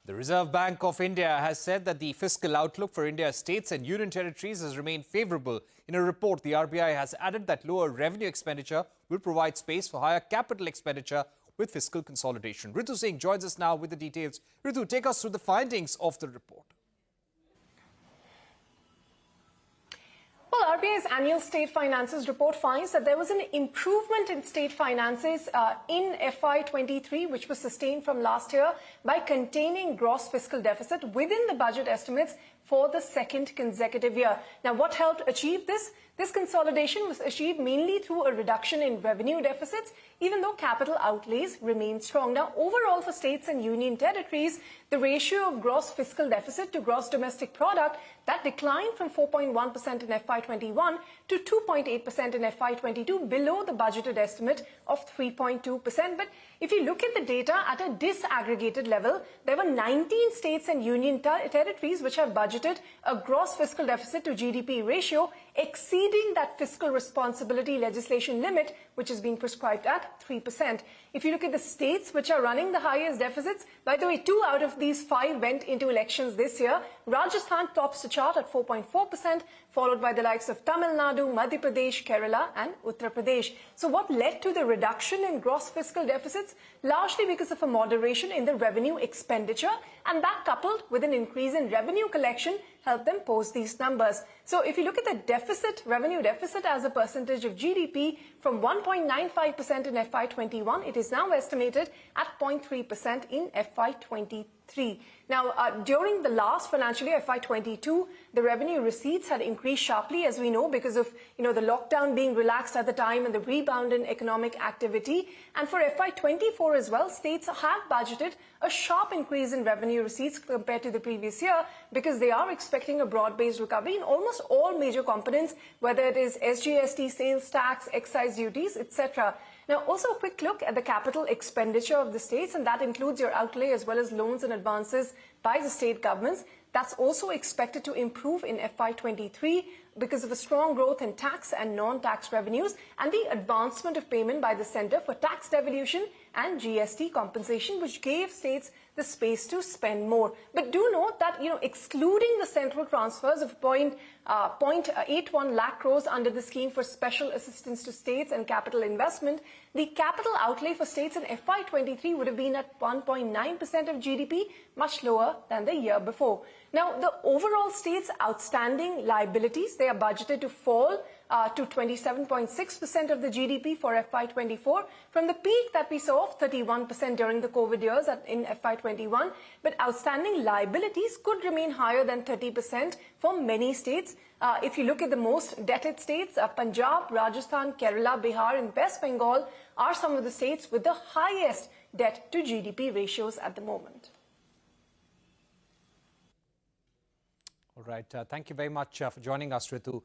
The Reserve Bank of India has said that the fiscal outlook for India's states and union territories has remained favourable. In a report, the RBI has added that lower revenue expenditure will provide space for higher capital expenditure with fiscal consolidation. Ritu Singh joins us now with the details. Ritu, take us through the findings of the report. Well, RBI's annual state finances report finds that there was an improvement in state finances in FY23, which was sustained from last year by containing gross fiscal deficit within the budget estimates for the second consecutive year. Now, what helped achieve this? This consolidation was achieved mainly through a reduction in revenue deficits, even though capital outlays remained strong. Now, overall for states and union territories, the ratio of gross fiscal deficit to gross domestic product, that declined from 4.1% in FY21 to 2.8% in FY22, below the budgeted estimate of 3.2%. But if you look at the data at a disaggregated level, there were 19 states and union territories which have budgeted a gross fiscal deficit to GDP ratio exceeding that fiscal responsibility legislation limit, which is being prescribed at 3%. If you look at the states which are running the highest deficits, by the way, 2 out of these 5 went into elections this year. Rajasthan tops the chart at 4.4%, followed by the likes of Tamil Nadu, Madhya Pradesh, Kerala and Uttar Pradesh. So what led to the reduction in gross fiscal deficits? Largely because of a moderation in the revenue expenditure, and that coupled with an increase in revenue collection helped them post these numbers. So if you look at the deficit, revenue deficit as a percentage of GDP, from 1.95% in FY21, it is now estimated at 0.3% in FY23. Now, during the last financial year, FY22, the revenue receipts had increased sharply, as we know, because of the lockdown being relaxed at the time and the rebound in economic activity. And for FY24 as well, states have budgeted a sharp increase in revenue receipts compared to the previous year, because they are expecting a broad-based recovery in almost all major components, whether it is SGST, sales tax, excise duties, etc. Now, also a quick look at the capital expenditure of the states, and that includes your outlay as well as loans and advances by the state governments. That's also expected to improve in FY23 because of a strong growth in tax and non-tax revenues and the advancement of payment by the centre for tax devolution and GST compensation, which gave states the space to spend more. But do note that, excluding the central transfers of 0.81 lakh crores under the scheme for special assistance to states and capital investment, the capital outlay for states in FY23 would have been at 1.9% of GDP, much lower than the year before. Now, the overall states' outstanding liabilities, they are budgeted to fall to 27.6% of the GDP for FY24 from the peak that we saw of 31% during the COVID years in FY21. But outstanding liabilities could remain higher than 30% for many states. If you look at the most indebted states, Punjab, Rajasthan, Kerala, Bihar and West Bengal are some of the states with the highest debt to GDP ratios at the moment. All right. Thank you very much for joining us, Ritu.